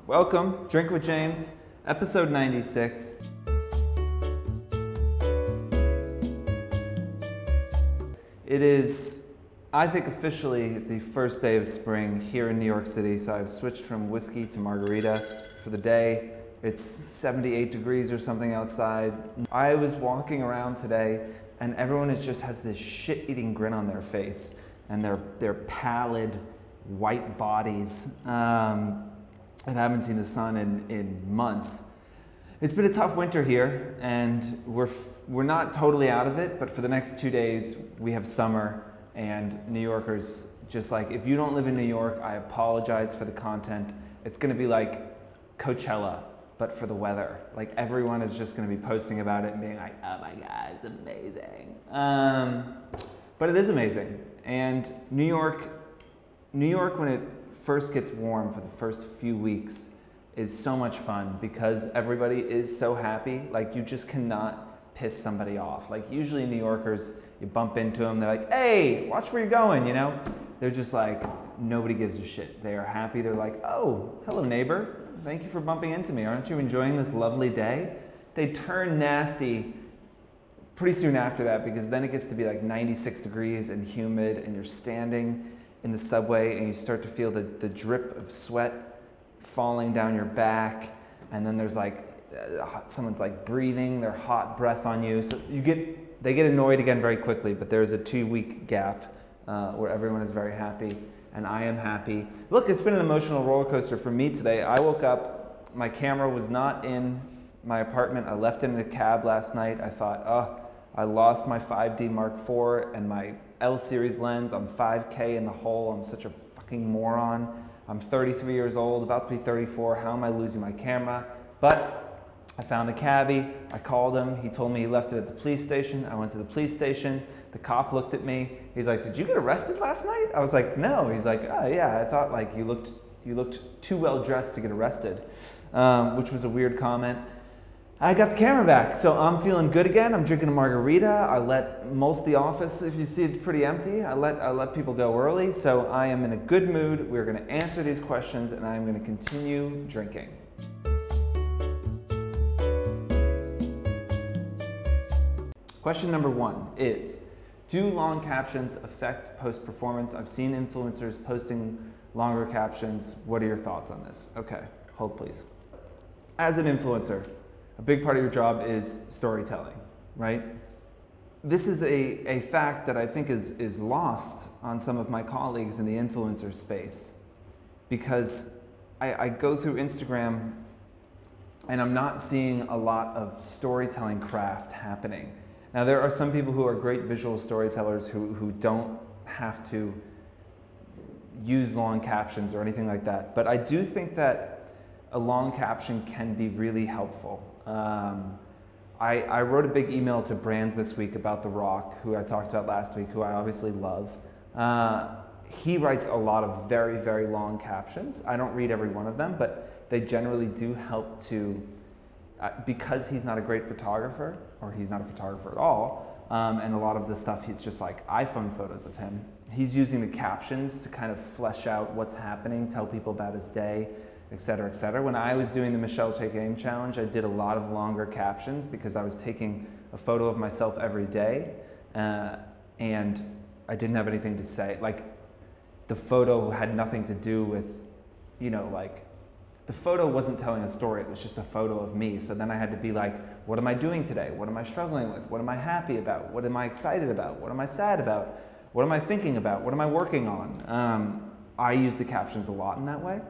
Welcome, Drink with James, episode 96. It is, I think, officially the first day of spring here in New York City, so I've switched from whiskey to margarita for the day. It's 78 degrees or something outside. I was walking around today and everyone just has this shit-eating grin on their face and their pallid white bodies. And I haven't seen the sun in months. It's been a tough winter here, and we're not totally out of it, but for the next 2 days, we have summer, and New Yorkers, just like, if you don't live in New York, I apologize for the content. It's gonna be like Coachella, but for the weather. Like, everyone is just gonna be posting about it and being like, oh my God, it's amazing. But it is amazing. And New York, when it first gets warm for the first few weeks, is so much fun because everybody is so happy. Like, you just cannot piss somebody off. Like, usually New Yorkers, you bump into them, they're like, hey, watch where you're going, you know? They're just like, nobody gives a shit. They are happy. They're like, oh, hello neighbor. Thank you for bumping into me. Aren't you enjoying this lovely day? They turn nasty pretty soon after that because then it gets to be like 96 degrees and humid and you're standing in the subway and you start to feel the drip of sweat falling down your back, and then there's like someone's like breathing their hot breath on you. So they get annoyed again very quickly, but there's a 2-week gap where everyone is very happy and I am happy. Look, it's been an emotional roller coaster for me today. I woke up, my camera was not in my apartment. I left it in a cab last night. I thought, oh, I lost my 5D Mark IV and my L series lens. I'm 5K in the hole. I'm such a fucking moron. I'm 33 years old, about to be 34. How am I losing my camera? But I found the cabbie. I called him. He told me he left it at the police station. I went to the police station. The cop looked at me. He's like, did you get arrested last night? I was like, no. He's like, oh yeah, I thought like you looked too well dressed to get arrested, which was a weird comment. I got the camera back, so I'm feeling good again. I'm drinking a margarita. I let most of the office, if you see it's pretty empty, I let people go early, so I am in a good mood. We're gonna answer these questions and I'm gonna continue drinking. Question number 1 is, do long captions affect post-performance? I've seen influencers posting longer captions. What are your thoughts on this? Okay, hold please. As an influencer, a big part of your job is storytelling, right? This is a fact that I think is lost on some of my colleagues in the influencer space because I go through Instagram and I'm not seeing a lot of storytelling craft happening. Now, there are some people who are great visual storytellers who don't have to use long captions or anything like that, but I do think that a long caption can be really helpful. I wrote a big email to brands this week about The Rock, who I talked about last week, who I obviously love. He writes a lot of very, very long captions. I don't read every one of them, but they generally do help to, because he's not a great photographer, or he's not a photographer at all, and a lot of the stuff, he's just like iPhone photos of him. He's using the captions to kind of flesh out what's happening, tell people about his day, et cetera, et cetera. When I was doing the Michelle Take Aim Challenge, I did a lot of longer captions because I was taking a photo of myself every day and I didn't have anything to say. Like, the photo had nothing to do with, you know, like, the photo wasn't telling a story, it was just a photo of me. So then I had to be like, what am I doing today? What am I struggling with? What am I happy about? What am I excited about? What am I sad about? What am I thinking about? What am I working on? I use the captions a lot in that way.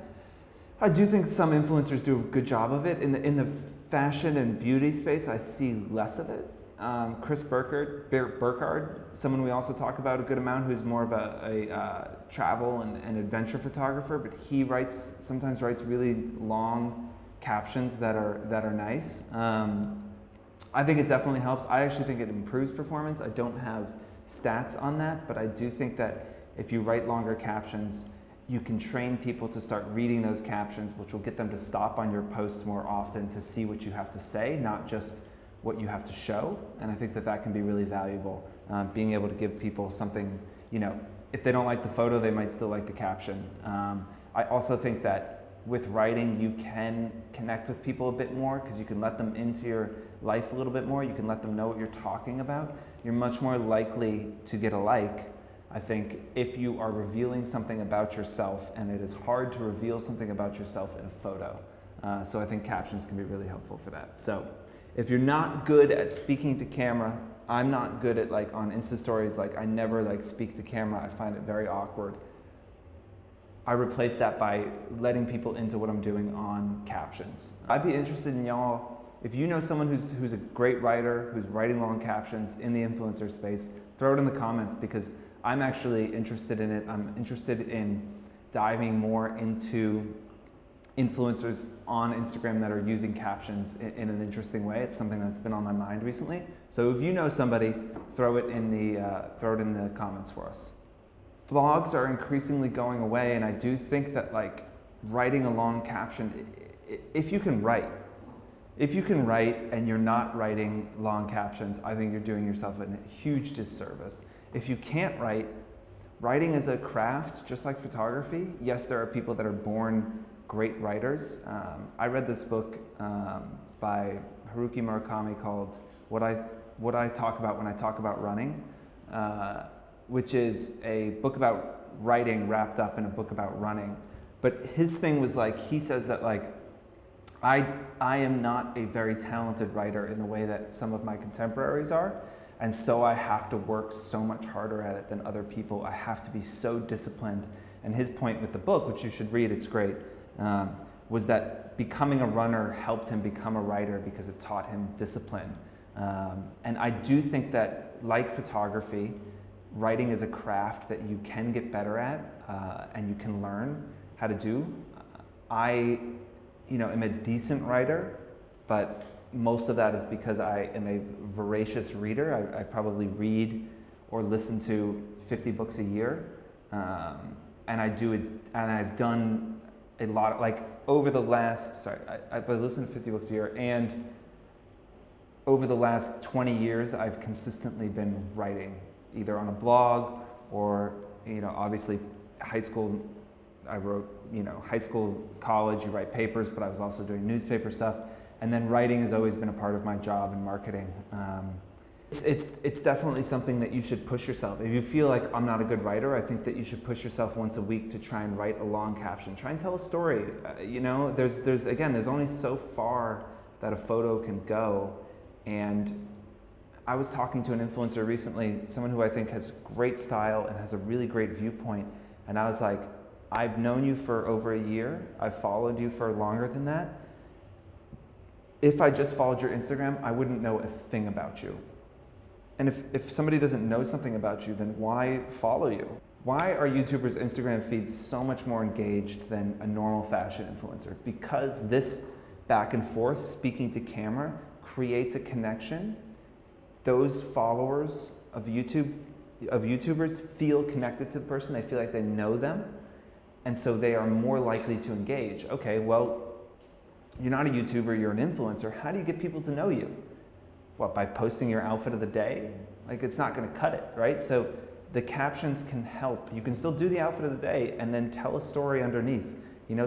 I do think some influencers do a good job of it. In the fashion and beauty space, I see less of it. Chris Burkhardt, someone we also talk about a good amount, who's more of a travel and adventure photographer, but he sometimes writes really long captions that are nice. I think it definitely helps. I actually think it improves performance. I don't have stats on that, but I do think that if you write longer captions, you can train people to start reading those captions, which will get them to stop on your posts more often to see what you have to say, not just what you have to show. And I think that that can be really valuable, being able to give people something, you know, if they don't like the photo, they might still like the caption. I also think that with writing you can connect with people a bit more because you can let them into your life a little bit more. You can let them know what you're talking about. You're much more likely to get a like, I think, if you are revealing something about yourself, and it is hard to reveal something about yourself in a photo. So I think captions can be really helpful for that. So if you're not good at speaking to camera, I'm not good at like on Insta stories, like I never like speak to camera. I find it very awkward. I replace that by letting people into what I'm doing on captions. I'd be interested in y'all, if you know someone who's a great writer, who's writing long captions in the influencer space, throw it in the comments because I'm actually interested in it. I'm interested in diving more into influencers on Instagram that are using captions in an interesting way. It's something that's been on my mind recently. So if you know somebody, throw it in the comments for us. Blogs are increasingly going away, and I do think that like writing a long caption, if you can write and you're not writing long captions, I think you're doing yourself a huge disservice. If you can't write, writing is a craft, just like photography. Yes, there are people that are born great writers. I read this book by Haruki Murakami called What I Talk About When I Talk About Running, which is a book about writing wrapped up in a book about running. But his thing was like, he says that like, I am not a very talented writer in the way that some of my contemporaries are. And so I have to work so much harder at it than other people. I have to be so disciplined. And his point with the book, which you should read, it's great, was that becoming a runner helped him become a writer because it taught him discipline. And I do think that, like photography, writing is a craft that you can get better at and you can learn how to do. I am a decent writer, but most of that is because I am a voracious reader. I probably read or listen to 50 books a year. And I've done a lot, like over the last, I've listened to 50 books a year, and over the last 20 years, I've consistently been writing, either on a blog or, obviously high school, I wrote, high school, college, you write papers, but I was also doing newspaper stuff. And then writing has always been a part of my job in marketing. It's definitely something that you should push yourself. If you feel like I'm not a good writer, I think that you should push yourself once a week to try and write a long caption. Try and tell a story. There's only so far that a photo can go. And I was talking to an influencer recently, someone who I think has great style and has a really great viewpoint. And I was like, I've known you for over a year. I've followed you for longer than that. If I just followed your Instagram, I wouldn't know a thing about you. And if somebody doesn't know something about you, then why follow you? Why are YouTubers' Instagram feeds so much more engaged than a normal fashion influencer? Because this back and forth, speaking to camera, creates a connection. Those followers of YouTubers feel connected to the person. They feel like they know them. And so they are more likely to engage. Okay, well, you're not a YouTuber, you're an influencer. How do you get people to know you? What, by posting your outfit of the day? Like, it's not gonna cut it, right? So the captions can help. You can still do the outfit of the day and then tell a story underneath.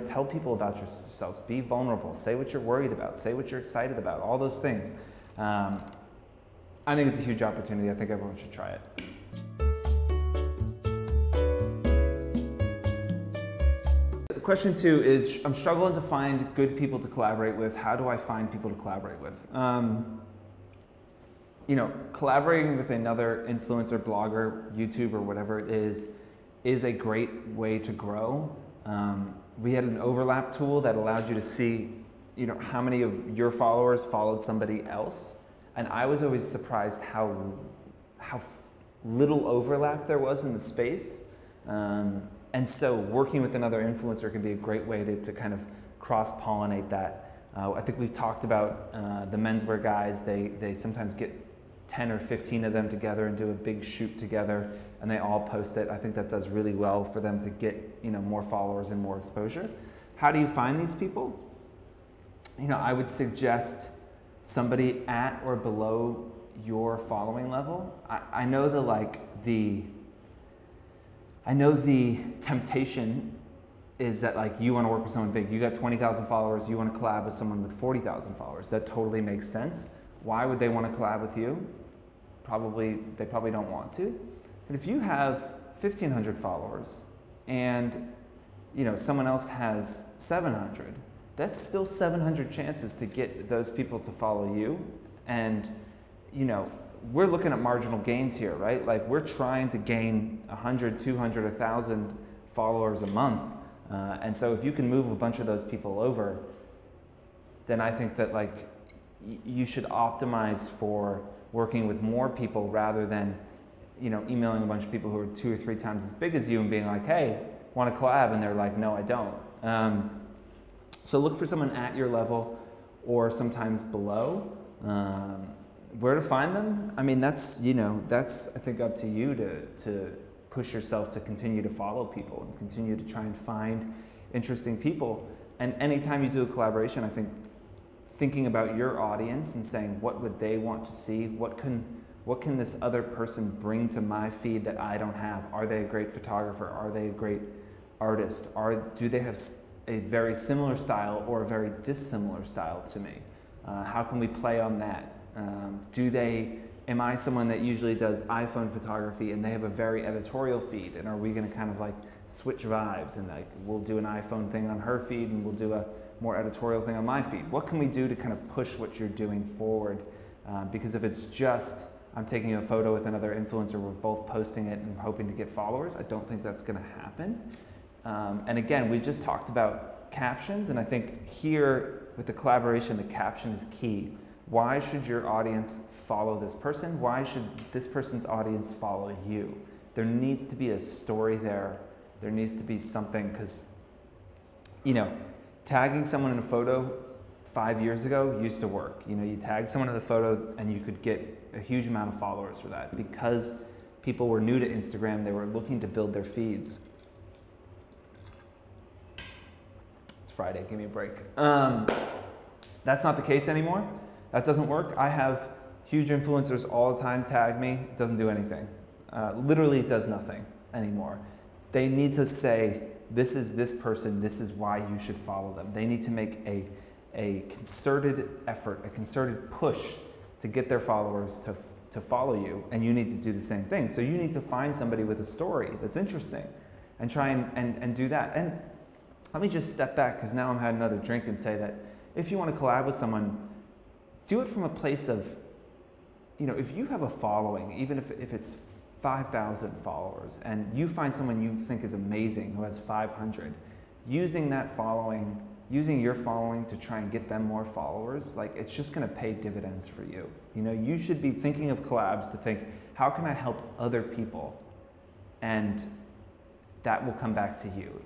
Tell people about yourselves. Be vulnerable. Say what you're worried about. Say what you're excited about. All those things. I think it's a huge opportunity. I think everyone should try it. Question 2 is, I'm struggling to find good people to collaborate with. How do I find people to collaborate with? Collaborating with another influencer, blogger, YouTuber, whatever it is a great way to grow. We had an overlap tool that allowed you to see, how many of your followers followed somebody else. And I was always surprised how little overlap there was in the space. And so working with another influencer can be a great way to kind of cross-pollinate that. I think we've talked about the menswear guys. They sometimes get 10 or 15 of them together and do a big shoot together, and they all post it. I think that does really well for them to get more followers and more exposure. How do you find these people? I would suggest somebody at or below your following level. I know the temptation is that like you want to work with someone big. You got 20,000 followers, you want to collab with someone with 40,000 followers. That totally makes sense. Why would they want to collab with you? They probably don't want to. But if you have 1,500 followers and someone else has 700, that's still 700 chances to get those people to follow you. And we're looking at marginal gains here, right? Like we're trying to gain 100, 200, 1,000 followers a month. And so if you can move a bunch of those people over, then I think that like you should optimize for working with more people rather than emailing a bunch of people who are 2 or 3 times as big as you and being like, hey, want to collab? And they're like, no, I don't. So look for someone at your level or sometimes below. Where to find them? I mean, that's I think up to you to push yourself to continue to follow people and continue to try and find interesting people. And anytime you do a collaboration, I think thinking about your audience and saying, what would they want to see? What can this other person bring to my feed that I don't have? Are they a great photographer? Are they a great artist? Do they have a very similar style or a very dissimilar style to me? How can we play on that? Am I someone that usually does iPhone photography and they have a very editorial feed? And are we going to kind of like switch vibes and like we'll do an iPhone thing on her feed and we'll do a more editorial thing on my feed? What can we do to kind of push what you're doing forward? Because if it's just I'm taking a photo with another influencer, we're both posting it and hoping to get followers, I don't think that's going to happen. And again, we just talked about captions, and I think here with the collaboration, the caption is key. Why should your audience follow this person? Why should this person's audience follow you? There needs to be a story there. There needs to be something, because, tagging someone in a photo 5 years ago used to work. You tagged someone in the photo and you could get a huge amount of followers for that. Because people were new to Instagram, they were looking to build their feeds. It's Friday, give me a break. That's not the case anymore. That doesn't work. I have huge influencers all the time tag me. It doesn't do anything. Literally, it does nothing anymore. They need to say, this is this person, this is why you should follow them. They need to make a concerted effort, a concerted push to get their followers to follow you, and you need to do the same thing. So you need to find somebody with a story that's interesting and try and do that. And let me just step back, because now I'm had another drink, and say that if you want to collab with someone, do it from a place of, if you have a following, even if it's 5,000 followers, and you find someone you think is amazing who has 500, using that following, using your following to try and get them more followers, like it's just going to pay dividends for you. You should be thinking of collabs to think, how can I help other people? And that will come back to you.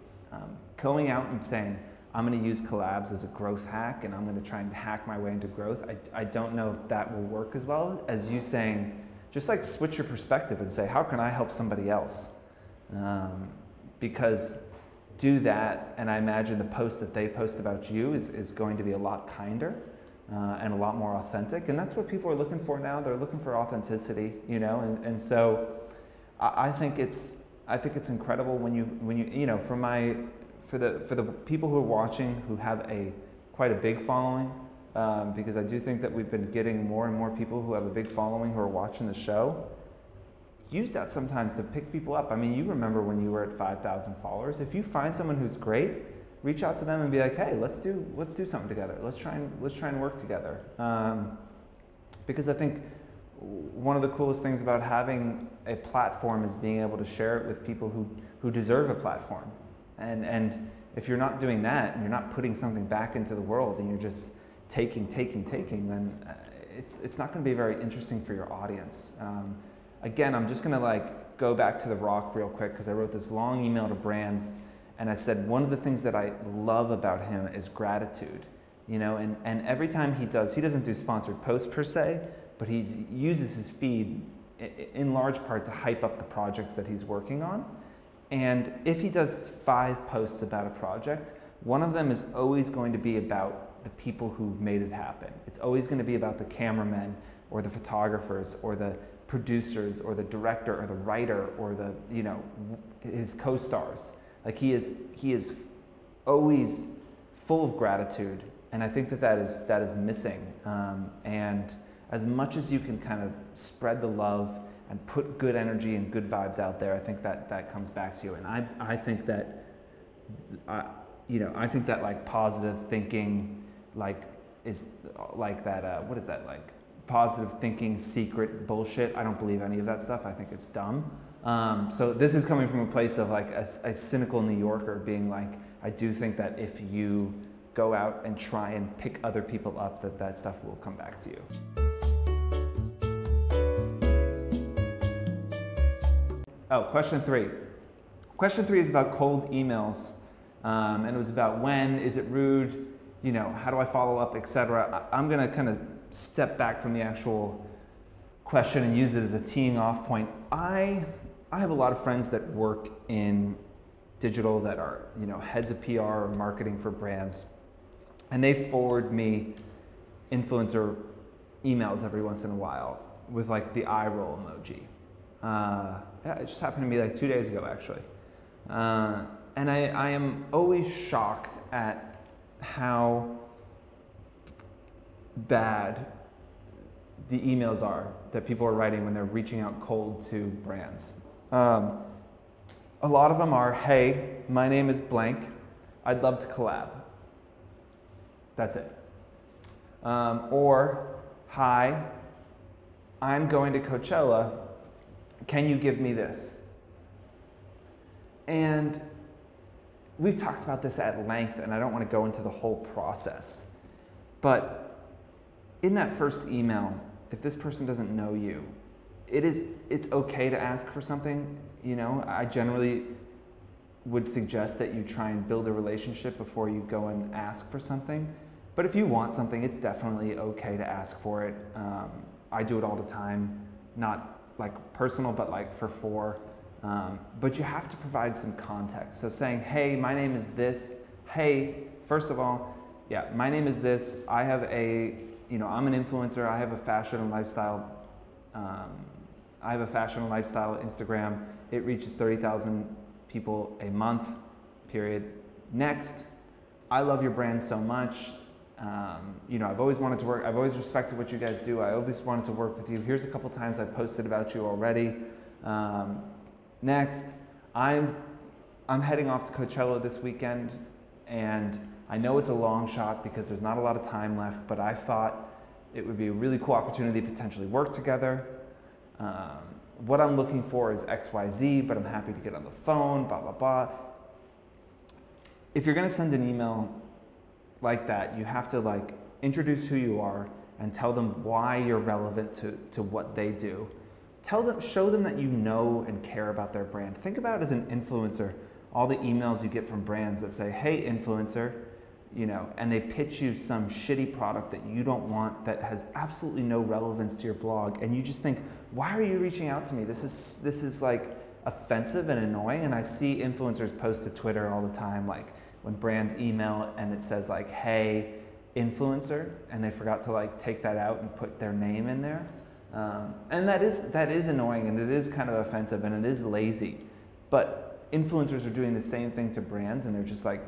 Going out and saying, I'm going to use collabs as a growth hack and I'm going to try and hack my way into growth, I don't know if that will work as well as you saying, just like switch your perspective and say, how can I help somebody else? Because do that, and I imagine the post that they post about you is going to be a lot kinder and a lot more authentic. And that's what people are looking for now. They're looking for authenticity, and so I think it's incredible when you for the people who are watching who have quite a big following, because I do think that we've been getting more and more people who have a big following who are watching the show. Use that sometimes to pick people up. I mean, you remember when you were at 5,000 followers. If you find someone who's great, reach out to them and be like, hey, let's do something together. Let's try and work together. Because I think one of the coolest things about having a platform is being able to share it with people who deserve a platform. And if you're not doing that and you're not putting something back into the world and you're just taking, then it's not going to be very interesting for your audience. Again, I'm just going to go back to The Rock real quick, because I wrote this long email to brands and I said one of the things that I love about him is gratitude. And every time he doesn't do sponsored posts per se, but he uses his feed in large part to hype up the projects that he's working on. And if he does 5 posts about a project, one of them is always going to be about the people who made it happen. It's always going to be about the cameramen or the photographers or the producers or the director or the writer or his co-stars. Like he is always full of gratitude, and I think that is missing. And as much as you can kind of spread the love and put good energy and good vibes out there, I think that comes back to you. And I think that I think that like positive thinking is like that. What is that like? Positive thinking secret bullshit. I don't believe any of that stuff. I think it's dumb. So this is coming from a place of like a cynical New Yorker being like, I do think that if you go out and try and pick other people up, that stuff will come back to you. Oh, question 3. Question 3 is about cold emails. And it was about when, is it rude, how do I follow up, etc. I'm gonna kind of step back from the actual question and use it as a teeing off point. I have a lot of friends that work in digital that are, heads of PR or marketing for brands, and they forward me influencer emails every once in a while with like the eye roll emoji. Yeah, it just happened to me like 2 days ago, actually. And I am always shocked at how bad the emails are that people are writing when they're reaching out cold to brands. A lot of them are, hey, my name is blank, I'd love to collab. That's it. Or, hi, I'm going to Coachella, can you give me this? And we've talked about this at length, and I don't want to go into the whole process. But in that first email, if this person doesn't know you, it's okay to ask for something. I generally would suggest that you try and build a relationship before you go and ask for something. But if you want something, it's definitely okay to ask for it. I do it all the time, not like personal, but like for Fohr. But you have to provide some context. So saying, hey, my name is this. Hey, first of all, yeah, my name is this. I have I'm an influencer. I have a fashion and lifestyle. Instagram. It reaches 30,000 people a month, period. Next, I love your brand so much. I've always wanted to work. I've always respected what you guys do. I always wanted to work with you. Here's a couple times I posted about you already. Next, I'm heading off to Coachella this weekend, and I know it's a long shot because there's not a lot of time left, but I thought it would be a really cool opportunity to potentially work together. What I'm looking for is XYZ, but I'm happy to get on the phone, blah, blah, blah. If you're gonna send an email like that, you have to like introduce who you are and tell them why you're relevant to what they do. Show them that you know and care about their brand. Think about it as an influencer, all the emails you get from brands that say, hey, influencer, and they pitch you some shitty product that you don't want, that has absolutely no relevance to your blog, and you just think, why are you reaching out to me? This is like offensive and annoying. And I see influencers post to Twitter all the time, like when brands email and it says like, hey, influencer, and they forgot to like take that out and put their name in there. And that is annoying, and it is kind of offensive, and it is lazy. But influencers are doing the same thing to brands, and they're just like,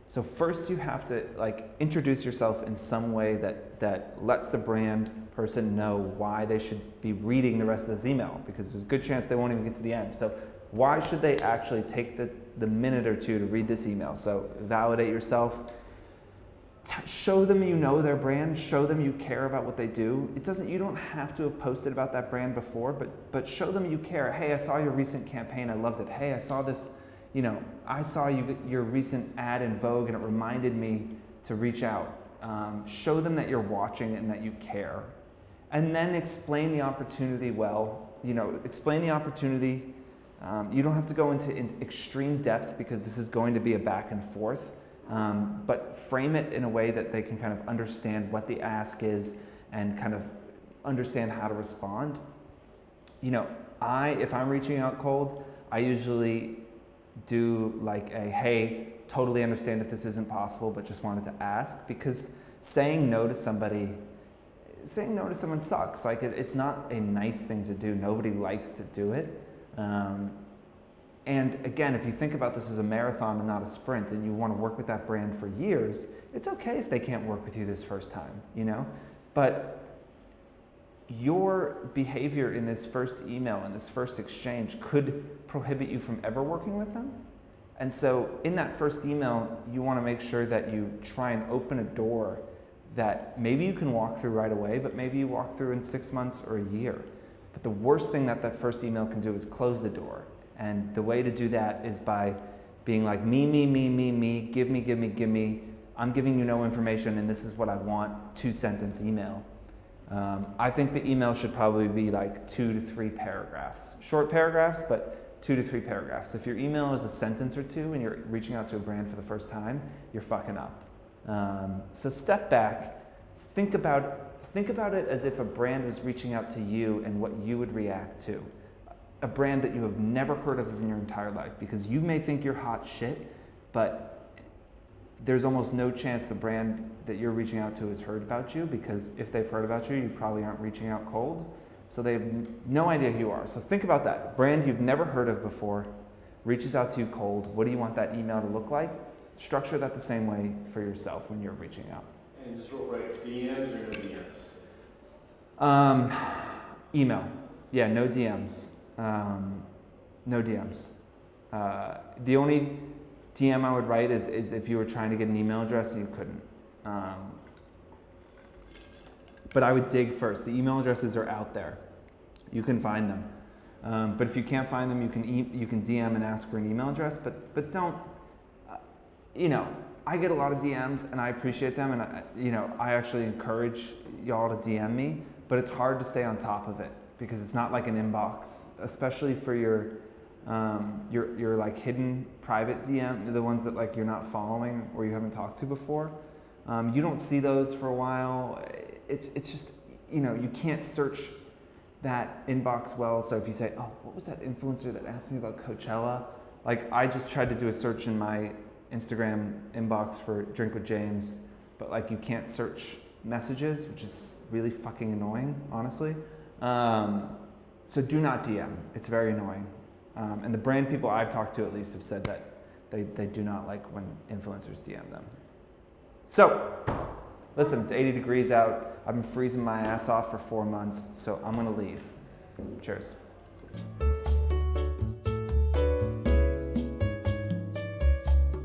so first you have to like introduce yourself in some way that lets the brand person know why they should be reading the rest of this email, because there's a good chance they won't even get to the end. So why should they actually take the minute or two to read this email? So validate yourself. Show them you know their brand. Show them you care about what they do. You don't have to have posted about that brand before, but show them you care. Hey, I saw your recent campaign. I loved it. Hey, I saw this. I saw your recent ad in Vogue, and it reminded me to reach out. Show them that you're watching and that you care, and then explain the opportunity well. Explain the opportunity. You don't have to go into extreme depth because this is going to be a back and forth. But frame it in a way that they can kind of understand what the ask is and kind of understand how to respond. If I'm reaching out cold, I usually do like hey, totally understand if this isn't possible, but just wanted to ask, because saying no to someone sucks. Like it's not a nice thing to do. Nobody likes to do it. And again, if you think about this as a marathon and not a sprint, and you want to work with that brand for years, it's okay if they can't work with you this first time, you know? But your behavior in this first email, in this first exchange, could prohibit you from ever working with them. And so in that first email, you want to make sure that you try and open a door that maybe you can walk through right away, but maybe you walk through in 6 months or a year. But the worst thing that that first email can do is close the door. And the way to do that is by being like, me, give me, give me, give me. I'm giving you no information and this is what I want, 2-sentence email. I think the email should probably be like 2 to 3 paragraphs. Short paragraphs, but 2 to 3 paragraphs. If your email is a sentence or two and you're reaching out to a brand for the first time, you're fucking up. So step back, think about it as if a brand was reaching out to you and what you would react to. A brand that you have never heard of in your entire life, because you may think you're hot shit, but there's almost no chance the brand that you're reaching out to has heard about you, because if they've heard about you, you probably aren't reaching out cold. So they have no idea who you are. So think about that. Brand you've never heard of before reaches out to you cold. What do you want that email to look like? Structure that the same way for yourself when you're reaching out. And just real quick, DMs or no DMs? Email. Yeah, no DMs. No DMs. The only DM I would write is if you were trying to get an email address and you couldn't. But I would dig first. The email addresses are out there. You can find them. But if you can't find them, you can DM and ask for an email address. But don't. You know, I get a lot of DMs and I appreciate them, and I actually encourage y'all to DM me. But it's hard to stay on top of it because it's not like an inbox, especially for your like hidden private DM, the ones that like you're not following or you haven't talked to before. You don't see those for a while. It's just, you can't search that inbox well. So if you say, oh, what was that influencer that asked me about Coachella? Like I just tried to do a search in my Instagram inbox for Drink with James, but like you can't search messages, which is really fucking annoying, honestly. So do not DM. It's very annoying. And the brand people I've talked to at least have said that they do not like when influencers DM them. So, listen, it's 80 degrees out. I've been freezing my ass off for 4 months, so I'm gonna leave. Cheers.